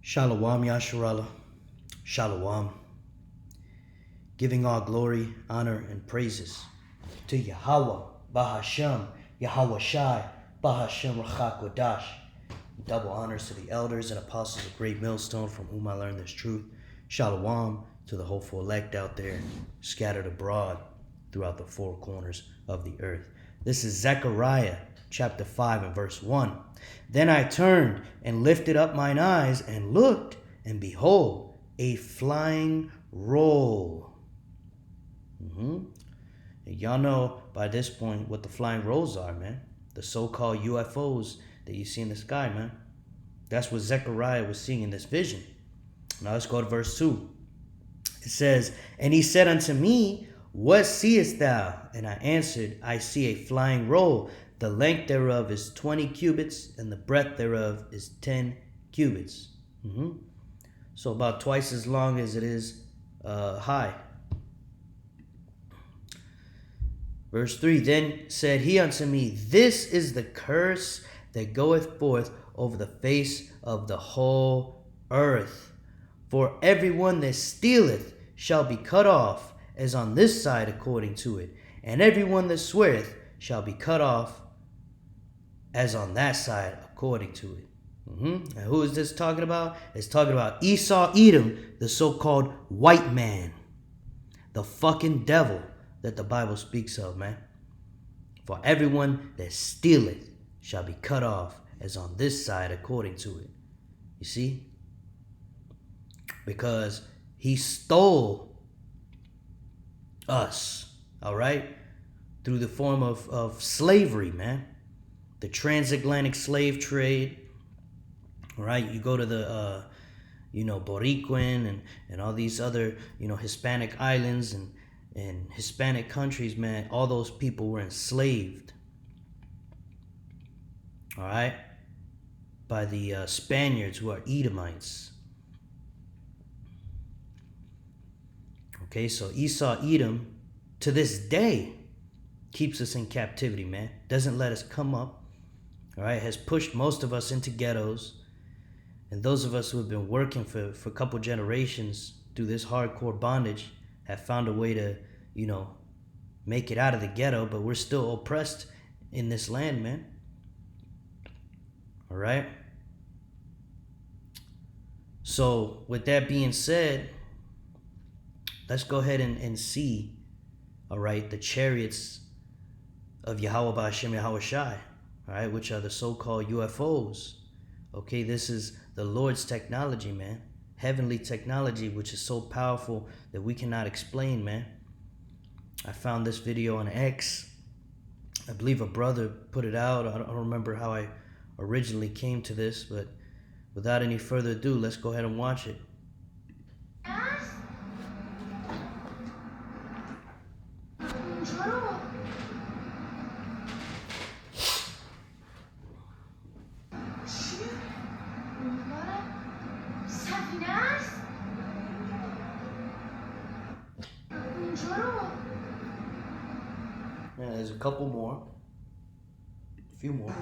Shalom Yasharallah. Shalom. Giving all glory, honor, and praises to Yahweh, Bahashem, Yahweh Shai, Bahashem Rachak Wadash. Double honors to the elders and apostles of Great Millstone from whom I learned this truth. Shalom to the hopeful elect out there, scattered abroad throughout the four corners of the earth. This is Zechariah chapter 5 and verse 1. Then I turned and lifted up mine eyes and looked, and behold, a flying roll. And y'all know by this point what the flying rolls are, man. The so-called UFOs that you see in the sky, man. That's what Zechariah was seeing in this vision. Now let's go to verse 2. It says, And he said unto me, What seest thou? And I answered, I see a flying roll. The length thereof is 20 cubits, and the breadth thereof is 10 cubits. So about twice as long as it is high. Verse 3, Then said he unto me, This is the curse that goeth forth over the face of the whole earth. For everyone that stealeth shall be cut off, as on this side according to it, and everyone that sweareth shall be cut off, as on that side according to it. And who is this talking about? It's talking about Esau, Edom, the so-called white man, the fucking devil that the Bible speaks of, man. For everyone that stealeth shall be cut off, as on this side according to it. You see? Because he stole us, all right, through the form of slavery, man. The transatlantic slave trade, all right? You go to the, Boricuan and all these other, Hispanic islands and Hispanic countries, man. All those people were enslaved, all right, by the Spaniards, who are Edomites. Okay, so Esau, Edom, to this day, keeps us in captivity, man. Doesn't let us come up. All right, has pushed most of us into ghettos. And those of us who have been working for a couple generations through this hardcore bondage have found a way to, make it out of the ghetto, but we're still oppressed in this land, man. All right? So, with that being said, let's go ahead and see, all right, the chariots of Yahweh Ba'Hashem Yahweh Shai. All right, which are the so-called UFOs. Okay, this is the Lord's technology, man. Heavenly technology, which is so powerful that we cannot explain, man. I found this video on X. I believe a brother put it out. I don't remember how I originally came to this, but without any further ado, let's go ahead and watch it. Yeah, there's a couple more. A few more.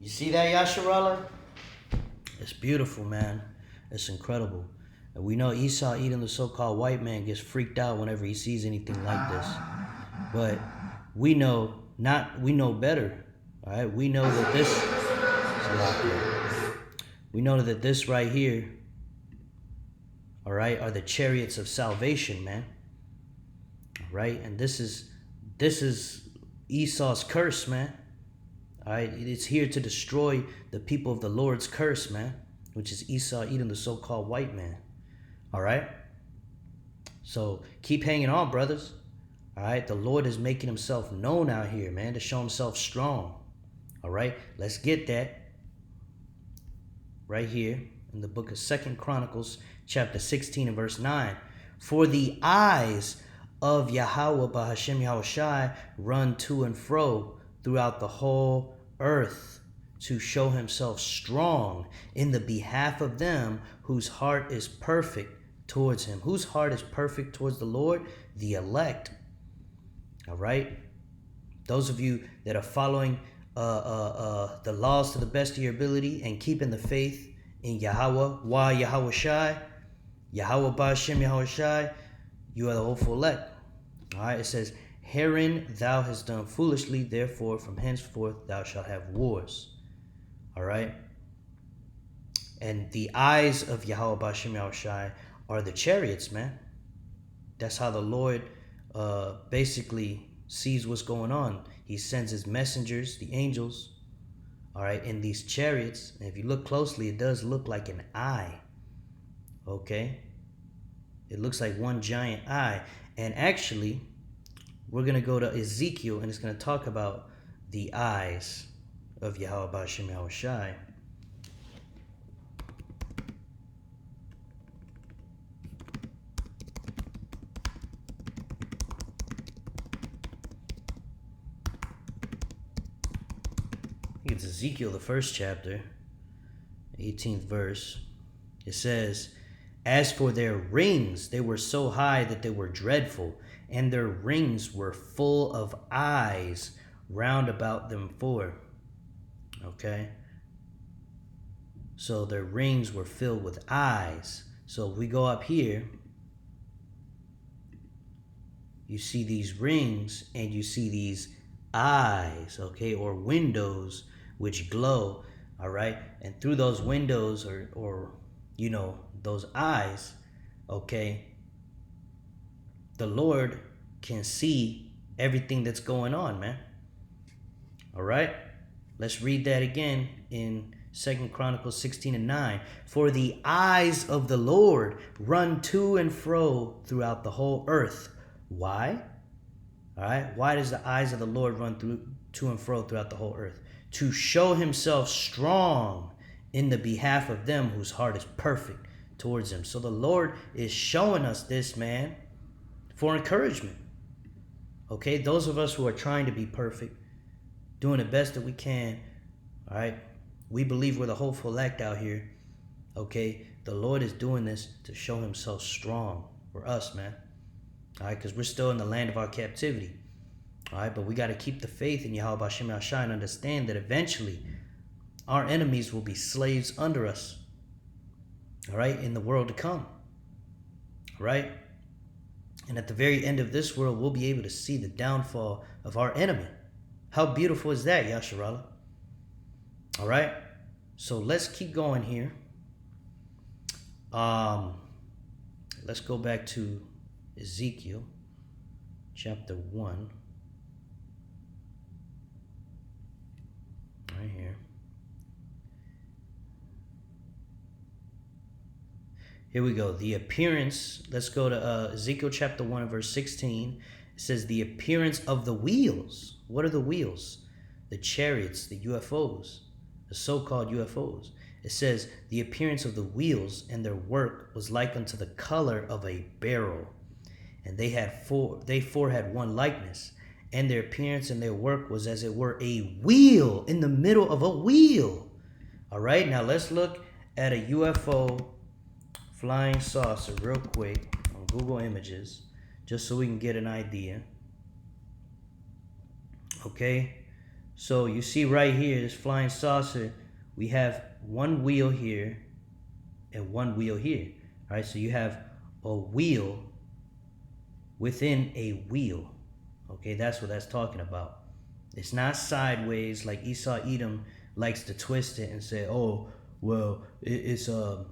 You see that, Yasharallah? It's beautiful, man. It's incredible. And we know Esau, Edom, the so-called white man, gets freaked out whenever he sees anything like this. But we know better. All right, we know that this right here, all right, are the chariots of salvation, man. All right, and this is Esau's curse, man. All right, it's here to destroy the people of the Lord's curse, man, which is Esau, Edom, the so-called white man. All right, so keep hanging on, brothers. All right, the Lord is making himself known out here, man, to show himself strong. All right, let's get that right here in the book of 2 Chronicles, chapter 16 and verse 9. For the eyes of Yahweh Bahashem Yahushai run to and fro throughout the whole earth to show himself strong in the behalf of them whose heart is perfect towards him. Whose heart is perfect towards the Lord? The elect. All right? Those of you that are following the laws to the best of your ability and keeping the faith in Yahweh, Yahweh Shai, Yahweh Ba'ashem Yahweh Shai, you are the hopeful elect. All right, it says, herein thou hast done foolishly, therefore from henceforth thou shalt have wars. All right? And the eyes of Yahweh Ba'ashem Yahweh Shai are the chariots, man. That's how the Lord basically sees what's going on. He sends his messengers, the angels, all right, in these chariots. And if you look closely, it does look like an eye. Okay? It looks like one giant eye. And actually, we're going to go to Ezekiel, and it's going to talk about the eyes of Yahweh Ba'ashem Yahweh Shai. It's Ezekiel, the first chapter, 18th verse. It says, as for their rings, they were so high that they were dreadful, and their rings were full of eyes round about them four. Okay? So their rings were filled with eyes. So if we go up here, you see these rings and you see these eyes, okay, or windows which glow, all right? And through those windows or you know, those eyes, okay, the Lord can see everything that's going on, man. All right? Let's read that again in 2 Chronicles 16 and 9. For the eyes of the Lord run to and fro throughout the whole earth. Why? All right? Why does the eyes of the Lord run to and fro throughout the whole earth? To show himself strong in the behalf of them whose heart is perfect towards him. So the Lord is showing us this, man, for encouragement. Okay? Those of us who are trying to be perfect, doing the best that we can, all right? We believe we're the hopeful elect out here, okay? The Lord is doing this to show himself strong for us, man, all right? Because we're still in the land of our captivity, all right? But we got to keep the faith in Yahweh Ba'ashem Yahweh Shai and understand that eventually our enemies will be slaves under us, all right, in the world to come, all right? And at the very end of this world, we'll be able to see the downfall of our enemy. How beautiful is that, Yasharallah? All right? So let's keep going here. Let's go back to Ezekiel chapter 1. Right here. Here we go. The appearance. Let's go to Ezekiel chapter 1 verse 16. It says the appearance of the wheels. What are the wheels? The chariots, the UFOs, the so-called UFOs. It says the appearance of the wheels and their work was like unto the color of a barrel. And they four had one likeness. And their appearance and their work was as it were a wheel in the middle of a wheel. All right, now let's look at a UFO flying saucer real quick on Google Images, just so we can get an idea. Okay, so you see right here, this flying saucer, we have one wheel here and one wheel here. All right, so you have a wheel within a wheel. Okay, that's what that's talking about. It's not sideways like Esau Edom likes to twist it and say, oh, well, it's a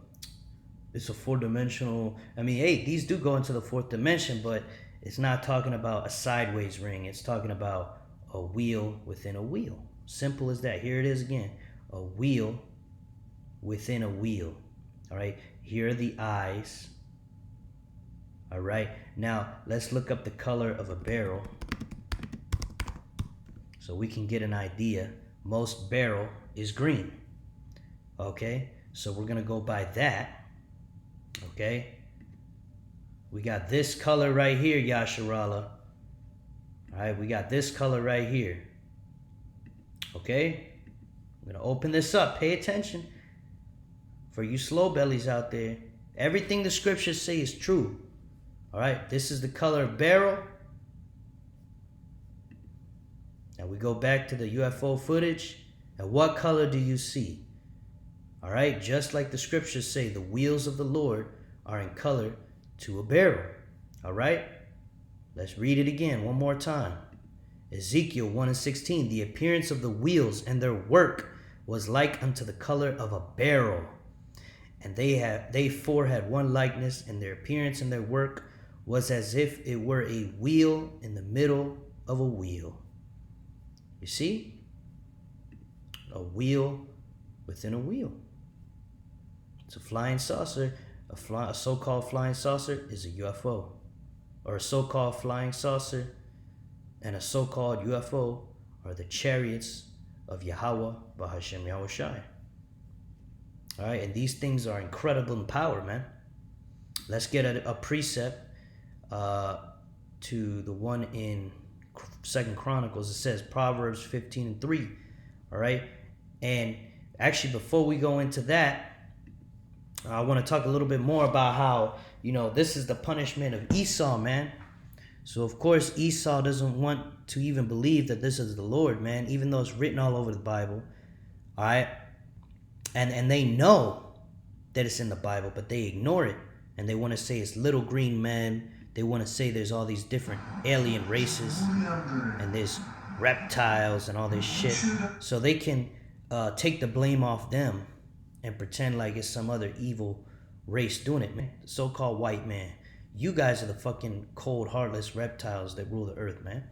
four-dimensional. I mean, hey, these do go into the fourth dimension, but it's not talking about a sideways ring. It's talking about a wheel within a wheel. Simple as that. Here it is again. A wheel within a wheel. All right. Here are the eyes. All right. Now, let's look up the color of a barrel so we can get an idea. Most barrel is green. Okay. So we're going to go by that. Okay. We got this color right here, Yasharala. All right, we got this color right here. Okay, I'm gonna open this up. Pay attention. For you slow bellies out there, everything the scriptures say is true. All right, this is the color of barrel. Now we go back to the UFO footage. And what color do you see? All right, just like the scriptures say, the wheels of the Lord are in color to a barrel. All right. Let's read it again one more time. Ezekiel 1:16, the appearance of the wheels and their work was like unto the color of a barrel. And they four had one likeness, and their appearance and their work was as if it were a wheel in the middle of a wheel. You see? A wheel within a wheel. It's a flying saucer. A so-called flying saucer is a UFO. Or a so-called flying saucer and a so-called UFO are the chariots of Yahweh Bahashem Yahushai. All right, and these things are incredible in power, man. Let's get a precept to the one in 2 Chronicles. It says Proverbs 15:3. All right, and actually, before we go into that, I want to talk a little bit more about how, this is the punishment of Esau, man. So, of course, Esau doesn't want to even believe that this is the Lord, man, even though it's written all over the Bible. All right? And they know that it's in the Bible, but they ignore it. And they want to say it's little green men. They want to say there's all these different alien races. And there's reptiles and all this shit. So they can take the blame off them and pretend like it's some other evil race doing it, man. The so-called white man. You guys are the fucking cold, heartless reptiles that rule the earth, man.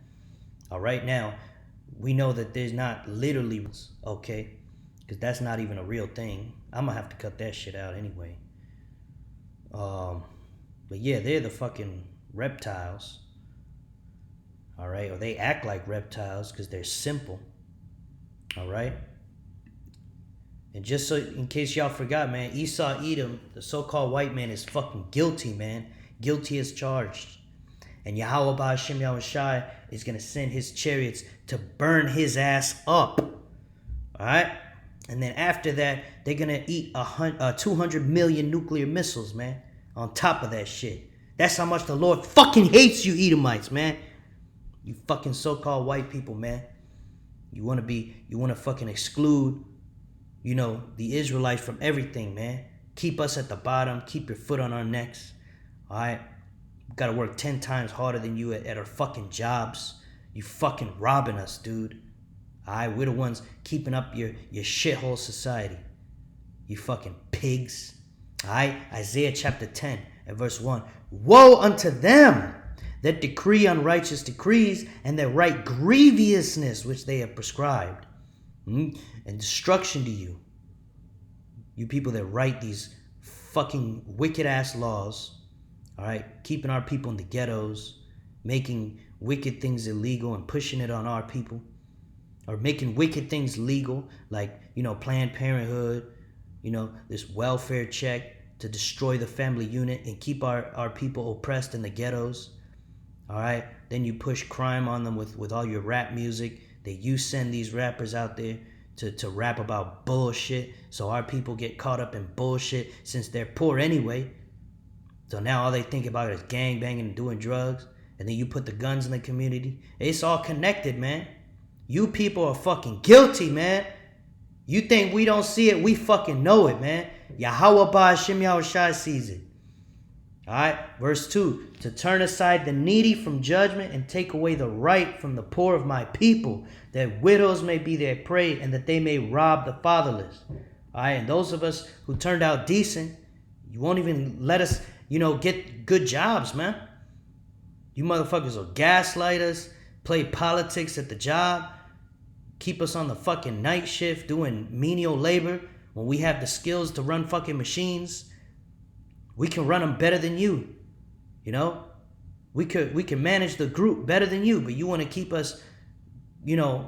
All right, now, we know that there's not literally, okay? Because that's not even a real thing. I'm going to have to cut that shit out anyway. But yeah, they're the fucking reptiles. All right, or they act like reptiles because they're simple. All right? And just so, in case y'all forgot, man, Esau Edom, the so-called white man, is fucking guilty, man. Guilty as charged. And Yahweh Ba'ashem Yahushai is going to send his chariots to burn his ass up. All right? And then after that, they're going to eat 200 million nuclear missiles, man, on top of that shit. That's how much the Lord fucking hates you Edomites, man. You fucking so-called white people, man. You want to fucking exclude, the Israelites from everything, man. Keep us at the bottom. Keep your foot on our necks. All right? We got to work 10 times harder than you at our fucking jobs. You fucking robbing us, dude. All right? We're the ones keeping up your shithole society. You fucking pigs. All right? Isaiah chapter 10 and verse 1. Woe unto them that decree unrighteous decrees and that write grievousness which they have prescribed. And destruction to you. You people that write these fucking wicked ass laws. All right, keeping our people in the ghettos, making wicked things illegal and pushing it on our people, or making wicked things legal, like, Planned Parenthood, this welfare check to destroy the family unit and keep our people oppressed in the ghettos. All right, then you push crime on them with all your rap music. You send these rappers out there to rap about bullshit. So our people get caught up in bullshit since they're poor anyway. So now all they think about is gangbanging and doing drugs. And then you put the guns in the community. It's all connected, man. You people are fucking guilty, man. You think we don't see it? We fucking know it, man. Yahweh Ba'Hashem Yahushai sees it. Alright, verse 2. To turn aside the needy from judgment and take away the right from the poor of my people, that widows may be their prey and that they may rob the fatherless. Alright, and those of us who turned out decent, you won't even let us, get good jobs, man. You motherfuckers will gaslight us, play politics at the job, keep us on the fucking night shift doing menial labor when we have the skills to run fucking machines. We can run them better than you. We can manage the group better than you, but you want to keep us,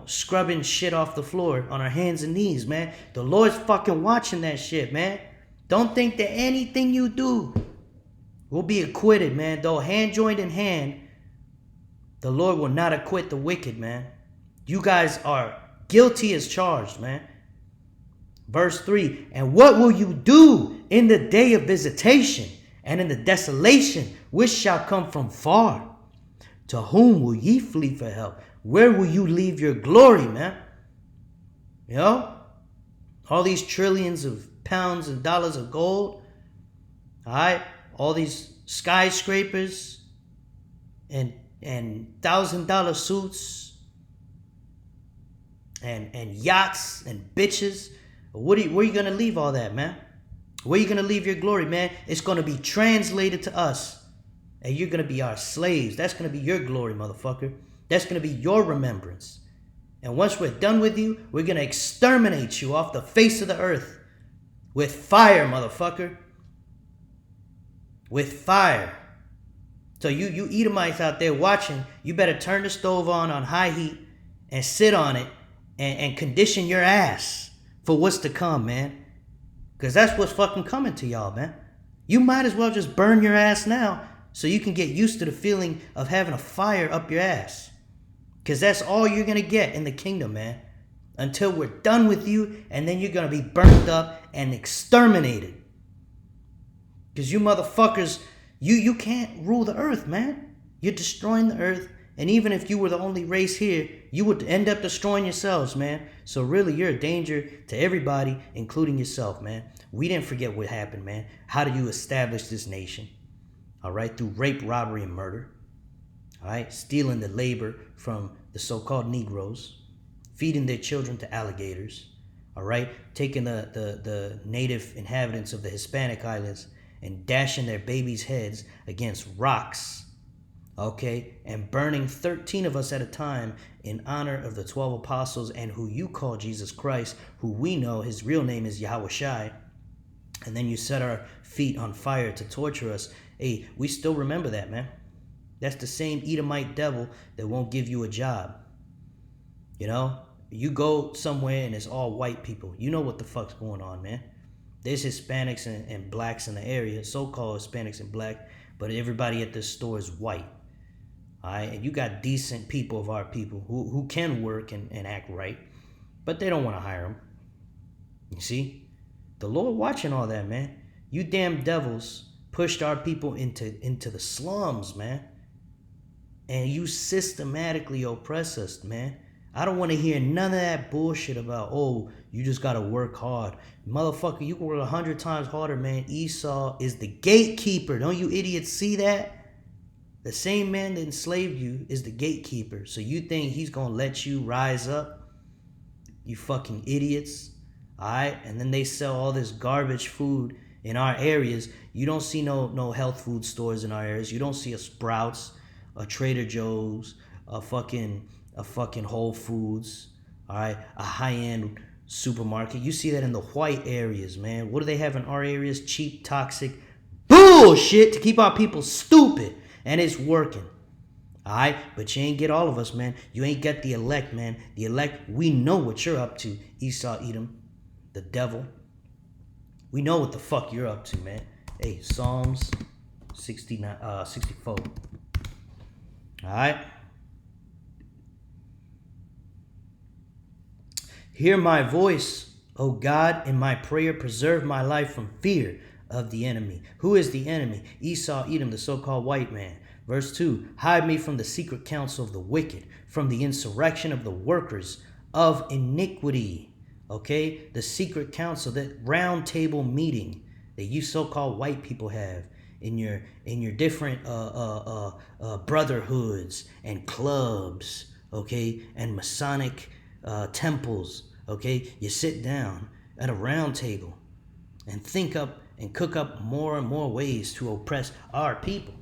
scrubbing shit off the floor on our hands and knees, man. The Lord's fucking watching that shit, man. Don't think that anything you do will be acquitted, man. Though hand joined in hand, the Lord will not acquit the wicked, man. You guys are guilty as charged, man. Verse 3, and what will you do in the day of visitation and in the desolation which shall come from far? To whom will ye flee for help? Where will you leave your glory, man? All these trillions of pounds and dollars of gold, all right? All these skyscrapers and $1,000 suits and yachts and bitches. Where are you going to leave all that, man? Where are you going to leave your glory, man? It's going to be translated to us. And you're going to be our slaves. That's going to be your glory, motherfucker. That's going to be your remembrance. And once we're done with you, we're going to exterminate you off the face of the earth. With fire, motherfucker. With fire. So you Edomites out there watching, you better turn the stove on high heat and sit on it and condition your ass for what's to come, man. Because that's what's fucking coming to y'all, man. You might as well just burn your ass now so you can get used to the feeling of having a fire up your ass. Because that's all you're going to get in the kingdom, man. Until we're done with you, and then you're going to be burnt up and exterminated. Because you motherfuckers, you can't rule the earth, man. You're destroying the earth. And even if you were the only race here, you would end up destroying yourselves, man. So really, you're a danger to everybody, including yourself, man. We didn't forget what happened, man. How did you establish this nation? All right, through rape, robbery, and murder. All right, stealing the labor from the so-called Negroes, feeding their children to alligators. All right, taking the native inhabitants of the Hispanic islands and dashing their babies' heads against rocks. Okay, and burning 13 of us at a time in honor of the 12 apostles and who you call Jesus Christ, who we know his real name is Yahushai. And then you set our feet on fire to torture us. Hey, we still remember that, man. That's the same Edomite devil that won't give you a job. You go somewhere and it's all white people. You know what the fuck's going on, man. There's Hispanics and blacks in the area, so-called Hispanics and black, but everybody at this store is white. All right, and you got decent people of our people who can work and act right, but they don't want to hire them. You see? The Lord watching all that, man. You damn devils pushed our people into the slums, man. And you systematically oppress us, man. I don't want to hear none of that bullshit about, you just got to work hard. Motherfucker, you can work 100 times harder, man. Esau is the gatekeeper. Don't you idiots see that? The same man that enslaved you is the gatekeeper. So you think he's going to let you rise up? You fucking idiots. Alright? And then they sell all this garbage food in our areas. You don't see no health food stores in our areas. You don't see a Sprouts, a Trader Joe's, a fucking Whole Foods. Alright? A high-end supermarket. You see that in the white areas, man. What do they have in our areas? Cheap, toxic bullshit to keep our people stupid. And it's working. Alright? But you ain't get all of us, man. You ain't got the elect, man. The elect, we know what you're up to. Esau, Edom, the devil. We know what the fuck you're up to, man. Hey, Psalms 64. Alright? Hear my voice, O God, in my prayer. Preserve my life from fear of the enemy. Who is the enemy? Esau, Edom, the so-called white man. Verse 2, hide me from the secret counsel of the wicked, from the insurrection of the workers of iniquity. Okay, the secret council, that round table meeting that you so-called white people have in your different brotherhoods and clubs, okay, and Masonic temples, okay. You sit down at a round table and think up and cook up more and more ways to oppress our people.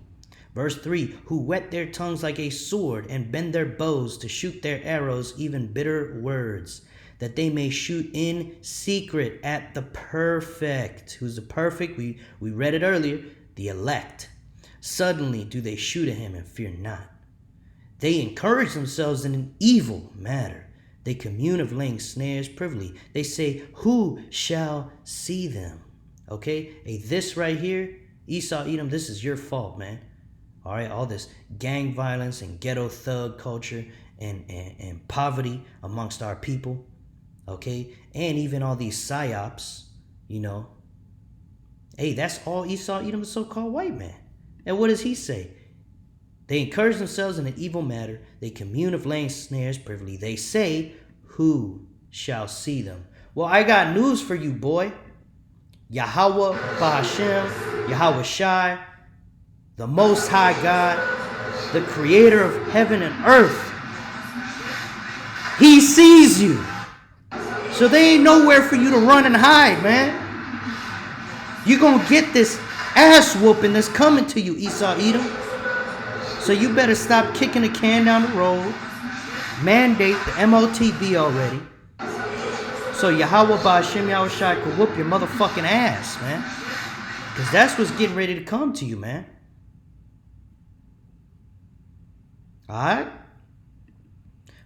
Verse 3, who whet their tongues like a sword and bend their bows to shoot their arrows, even bitter words, that they may shoot in secret at the perfect. Who's the perfect? We read it earlier, the elect. Suddenly do they shoot at him and fear not. They encourage themselves in an evil matter. They commune of laying snares privily. They say, who shall see them? Okay, hey, this right here, Esau, Edom, this is your fault, man. All right, all this gang violence and ghetto thug culture and poverty amongst our people, okay? And even all these psyops, you know. Hey, that's all Esau, Edom, the so-called white man. And what does he say? They encourage themselves in an evil matter. They commune of laying snares privily. They say, who shall see them? Well, I got news for you, boy. Yahweh, Bahashem, Yahweh Shai, the Most High God, the creator of heaven and earth. He sees you. So there ain't nowhere for you to run and hide, man. You're going to get this ass whooping that's coming to you, Esau, Edom. So you better stop kicking the can down the road. Mandate the MOTB already. So Yahweh Ba'Shem Yahweh Shai could whoop your motherfucking ass, man. Because that's what's getting ready to come to you, man. Alright?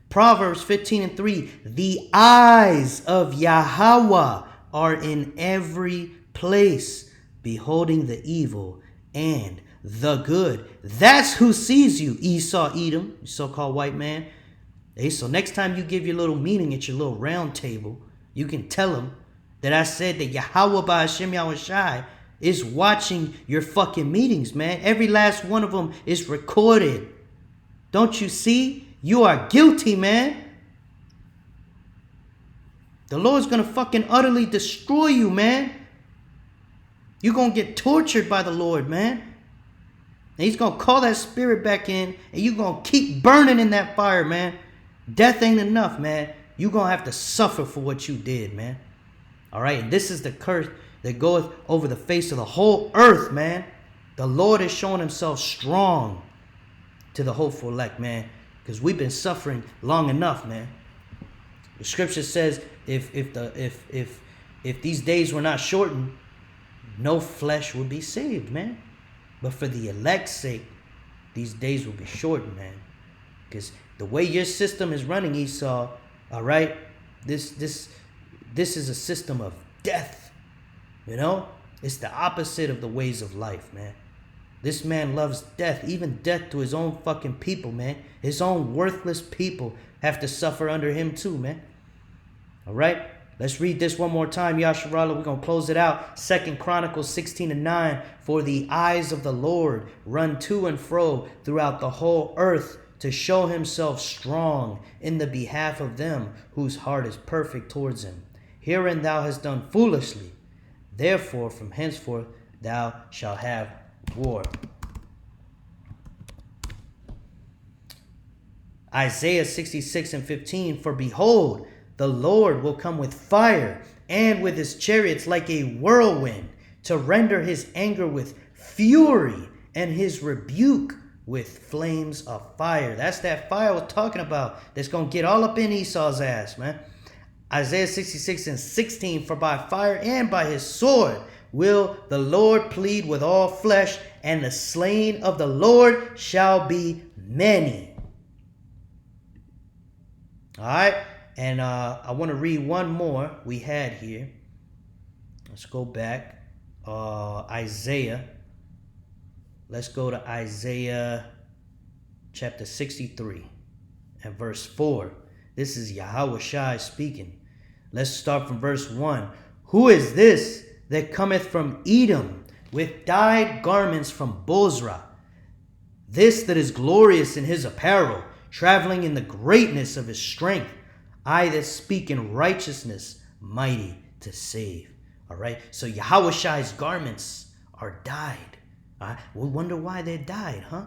Proverbs 15:3. The eyes of Yahweh are in every place, beholding the evil and the good. That's who sees you, Esau, Edom, you so-called white man. Hey, so next time you give your little meeting at your little round table, you can tell them that I said that Yahweh Ba'Shem Yahweh Shai is watching your fucking meetings, man. Every last one of them is recorded. Don't you see? You are guilty, man. The Lord's gonna fucking utterly destroy you, man. You're gonna get tortured by the Lord, man. And he's gonna call that spirit back in, and you're gonna keep burning in that fire, man. Death ain't enough, man. You're gonna have to suffer for what you did, man. All right, and this is the curse that goeth over the face of the whole earth, man. The Lord is showing himself strong to the hopeful elect, man, because we've been suffering long enough, man. The scripture says if these days were not shortened, no flesh would be saved, man. But for the elect's sake, these days will be shortened, man. Because the way your system is running, Esau, all right, this is a system of death, you know? It's the opposite of the ways of life, man. This man loves death, even death to his own fucking people, man. His own worthless people have to suffer under him too, man. All right? Let's read this one more time, Yasharallah. We're going to close it out. 2 Chronicles 16:9. For the eyes of the Lord run to and fro throughout the whole earth to show himself strong in the behalf of them whose heart is perfect towards him. Herein thou hast done foolishly. Therefore, from henceforth thou shalt have war. Isaiah 66:15. For behold, the Lord will come with fire and with his chariots like a whirlwind, to render his anger with fury and his rebuke with flames of fire. That's that fire I was talking about that's going to get all up in Esau's ass, man. Isaiah 66:16. For by fire and by his sword will the Lord plead with all flesh, and the slain of the Lord shall be many. All right. And I want to read one more we had here. Let's go back. Isaiah. Let's go to Isaiah chapter 63 and verse 4. This is Yahweh Shai speaking. Let's start from verse 1. Who is this that cometh from Edom with dyed garments from Bozrah? This that is glorious in his apparel, traveling in the greatness of his strength. I that speak in righteousness, mighty to save. All right. So Yahushai's garments are dyed. We wonder why they're dyed, huh?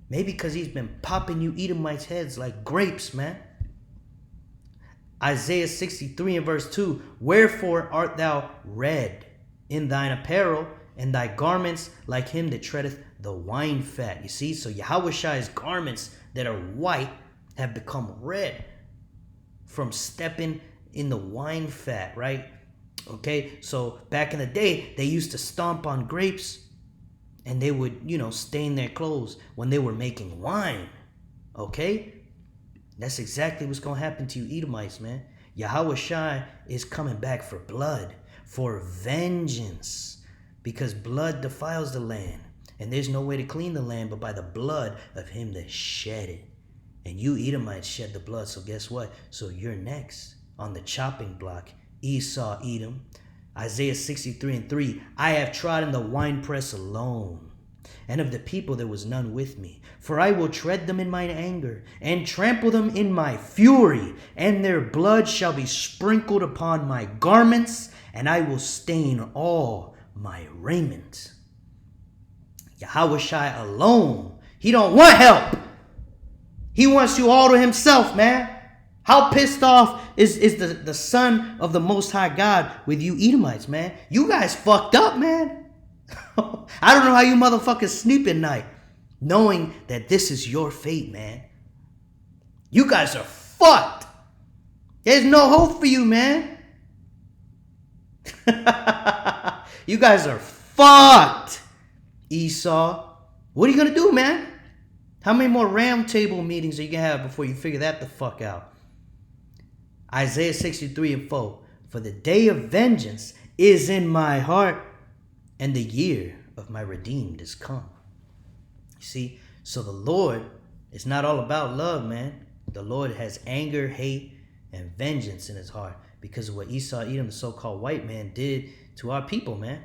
Maybe because he's been popping you Edomites' heads like grapes, man. Isaiah 63 and verse 2. Wherefore art thou red in thine apparel, and thy garments like him that treadeth the wine fat? You see, so Yahushai's garments that are white have become red from stepping in the wine fat, right? Okay, so back in the day, they used to stomp on grapes and they would, stain their clothes when they were making wine. Okay? That's exactly what's going to happen to you Edomites, man. Yahushai is coming back for blood, for vengeance, because blood defiles the land. And there's no way to clean the land but by the blood of him that shed it. And you Edomites shed the blood, so guess what? So you're next on the chopping block. Esau, Edom. Isaiah 63 and 3. I have trodden the winepress alone, and of the people there was none with me. For I will tread them in mine anger, and trample them in my fury, and their blood shall be sprinkled upon my garments, and I will stain all my raiment. Yahushai alone. He don't want help. He wants you all to himself, man. How pissed off is the son of the Most High God with you Edomites, man? You guys fucked up, man. I don't know how you motherfuckers sleep at night knowing that this is your fate, man. You guys are fucked. There's no hope for you, man. You guys are fucked, Esau. What are you going to do, man? How many more round table meetings are you going to have before you figure that the fuck out? Isaiah 63 and 4. For the day of vengeance is in my heart, and the year of my redeemed is come. You see, so the Lord is not all about love, man. The Lord has anger, hate, and vengeance in his heart because of what Esau, Edom, the so-called white man, did to our people, man.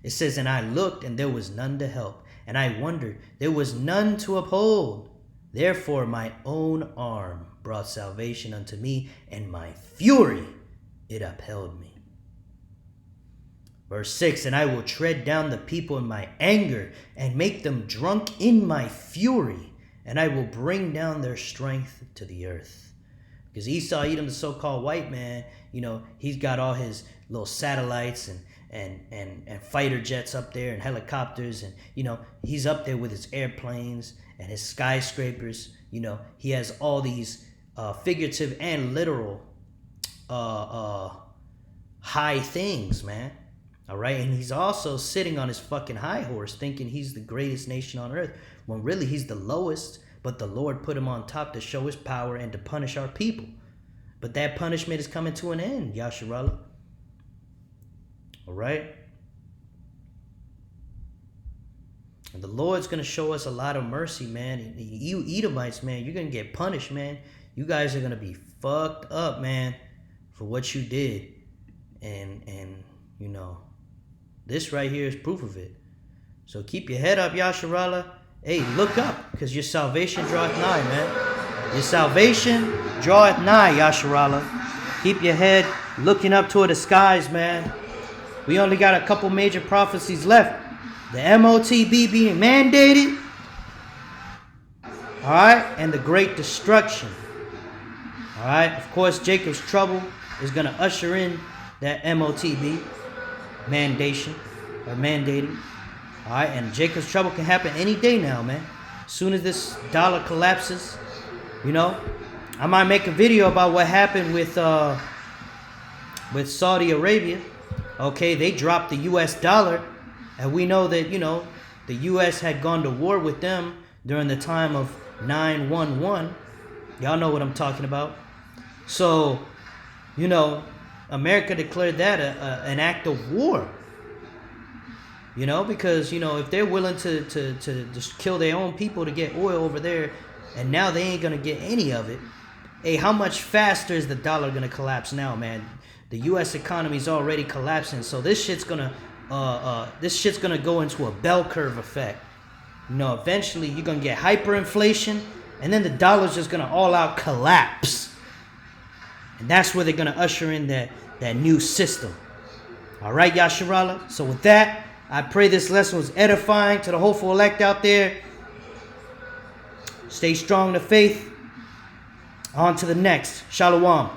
It says, and I looked, and there was none to help. And I wondered, there was none to uphold. Therefore my own arm brought salvation unto me, and my fury it upheld me. Verse 6, and I will tread down the people in my anger, and make them drunk in my fury, and I will bring down their strength to the earth. Because Esau, Edom, the so-called white man, he's got all his little satellites and fighter jets up there and helicopters, and he's up there with his airplanes and his skyscrapers. He has all these figurative and literal high things, man. All right, and he's also sitting on his fucking high horse thinking he's the greatest nation on earth, when really he's the lowest, but the Lord put him on top to show his power and to punish our people. But that punishment is coming to an end, Yasharallah. All right? And the Lord's going to show us a lot of mercy, man. You Edomites, man, you're going to get punished, man. You guys are going to be fucked up, man, for what you did. And this right here is proof of it. So keep your head up, Yasharallah. Hey, look up, because your salvation draweth nigh, man. Your salvation draweth nigh, Yasharallah. Keep your head looking up toward the skies, man. We only got a couple major prophecies left. The MOTB being mandated. Alright, and the great destruction. Alright, of course, Jacob's trouble is going to usher in that MOTB mandation or mandating. Alright, and Jacob's trouble can happen any day now, man. As soon as this dollar collapses, I might make a video about what happened with Saudi Arabia. Okay, they dropped the US dollar, and we know that, the US had gone to war with them during the time of 9/11. Y'all know what I'm talking about. So, America declared that an act of war. Because, if they're willing to just kill their own people to get oil over there, and now they ain't going to get any of it. Hey, how much faster is the dollar going to collapse now, man? The U.S. economy is already collapsing, so this shit's gonna go into a bell curve effect. You know, eventually you're gonna get hyperinflation, and then the dollar's just gonna all out collapse, and that's where they're gonna usher in that new system. All right, Yasharallah. So with that, I pray this lesson was edifying to the hopeful elect out there. Stay strong in the faith. On to the next. Shalom.